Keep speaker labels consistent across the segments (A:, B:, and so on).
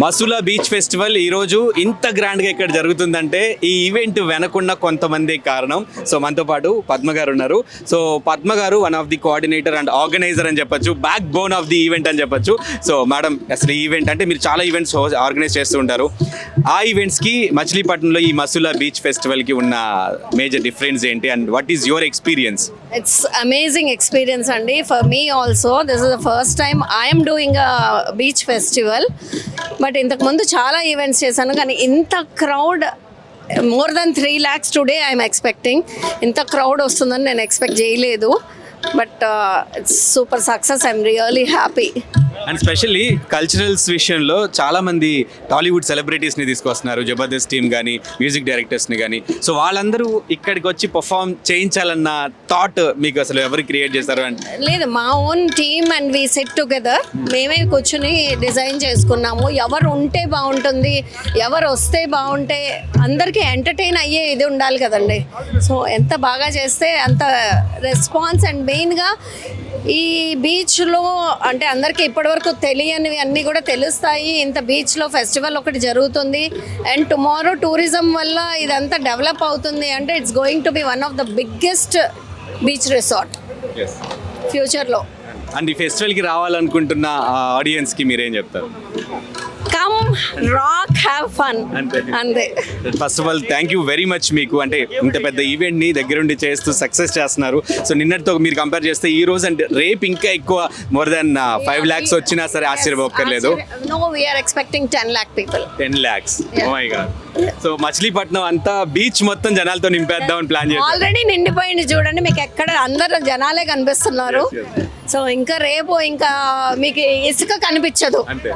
A: Masula beach festival ఈరోజు ఇంత గ్రాండ్గా ఇక్కడ జరుగుతుందంటే ఈ ఈవెంట్ వెనకున్న కొంతమంది కారణం. సో మనతో పాటు పద్మ గారు ఉన్నారు. So Padma garu one of the coordinator and organiser అని చెప్పొచ్చు, backbone of the event అని చెప్పొచ్చు. సో మేడం, అసలు ఈ ఈవెంట్ అంటే మీరు చాలా ఈవెంట్స్ ఆర్గనైజ్ చేస్తూ ఉంటారు. ఆ ఈవెంట్స్కి మచిలీపట్నంలో ఈ మసూలా బీచ్ ఫెస్టివల్కి ఉన్న మేజర్ డిఫరెన్స్ ఏంటి and what is your experience?
B: It's amazing experience Andy. For me also, this is the first time I am doing a beach festival. But ఇంతకు ముందు చాలా ఈవెంట్స్ చేశాను, కానీ ఇంత crowd more than 3 lakhs today I'm expecting. ఇంత crowd వస్తుందని నేను expect చేయలేదు. But it's super success. I'm really happy.
A: And specially culturals విషయంలో చాలామంది టాలీవుడ్ సెలబ్రిటీస్ని తీసుకొస్తున్నారు, జబర్దస్త్ టీమ్ కానీ మ్యూజిక్ డైరెక్టర్స్ని కానీ. సో వాళ్ళందరూ ఇక్కడికి వచ్చి పర్ఫామ్ చేయించాలన్న థాట్ మీకు అసలు ఎవరు క్రియేట్ చేస్తారు? అంటే
B: లేదు, మా own team and we set together. మేమే కూర్చుని డిజైన్ చేసుకున్నాము. ఎవరు ఉంటే బాగుంటుంది, ఎవరు వస్తే బాగుంటే, అందరికీ ఎంటర్టైన్ అయ్యే ఇది ఉండాలి కదండి. సో ఎంత బాగా చేస్తే అంత రెస్పాన్స్. అండ్ మెయిన్గా ఈ బీచ్లో అంటే అందరికీ ఇప్పటివరకు తెలియనివి అన్నీ కూడా తెలుస్తాయి. ఇంత బీచ్లో ఫెస్టివల్ ఒకటి జరుగుతుంది అండ్ టుమారో టూరిజం వల్ల ఇదంతా డెవలప్ అవుతుంది అంటే it's going to be one of the biggest beach resort ఫ్యూచర్లో.
A: అండ్ ఈ ఫెస్టివల్కి రావాలనుకుంటున్న ఆడియన్స్కి మీరేం చెప్తారు?
B: కమ్ రాక్, హ్యావ్ ఫన్, అంతే.
A: First of all thank you very much. మీకు అంటే ఇంత పెద్ద ఈవెంట్ని దగ్గరుండి చేస్తూ సక్సెస్ చేస్తున్నారు. సో నిన్నటితో మీరు కంపేర్ చేస్తే ఈ రోజు అంటే రేపు ఇంకా ఎక్కువ మోర్ దెన్ 5 lakhs వచ్చినా సరే ఆశ్చర్యపోక్కర్లేదు.
B: No, we are expecting 10 lakh people.
A: 10 lakhs. Oh my god. So Machilipatnam అంతా బీచ్ మొత్తం జనాలతో నింపేద్దామని ప్లాన్ చేశారు.
B: ఆల్రెడీ నిండిపోయింది చూడండి, మీకు ఎక్కడ అందరు జనాలే కనిపిస్తున్నారు. సో ఇంకా రేపు ఇంకా మీకు ఇసుక కనిపించదు.
A: అంతే.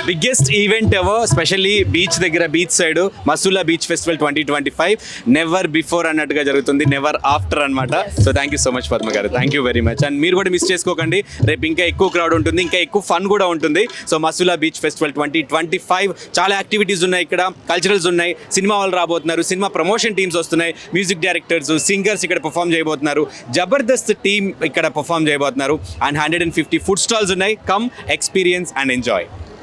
A: Biggest event ever, specially beach దగ్గర, beach side Masula beach festival 2025 never before అన్నట్టుగా జరుగుతుంది, నెవర్ ఆఫ్టర్ అనమాట. So thank you so much Padma garu, thank you very much. And మీరు కూడా మిస్ చేసుకోకండి, రేపు ఇంకా ఎక్కువ క్రౌడ్ ఉంటుంది, ఇంకా ఎక్కువ ఫన్ కూడా ఉంటుంది. సో మసూలా బీచ్ ఫెస్టివల్ 2025 చాలా యాక్టివిటీస్ ఉన్నాయి ఇక్కడ, కల్చరల్స్ ఉన్నాయి, సినిమా వాళ్ళు రాబోతున్నారు, సినిమా ప్రమోషన్ టీమ్స్ వస్తున్నాయి, మ్యూజిక్ డైరెక్టర్స్, సింగర్స్ ఇక్కడ పర్ఫామ్ చేయబోతున్నారు, జబర్దస్త్ టీమ్ ఇక్కడ పర్ఫామ్ చేయబోతున్నారు, అండ్ 150 ఫుడ్ స్టాల్స్ ఉన్నాయి. Come experience and enjoy.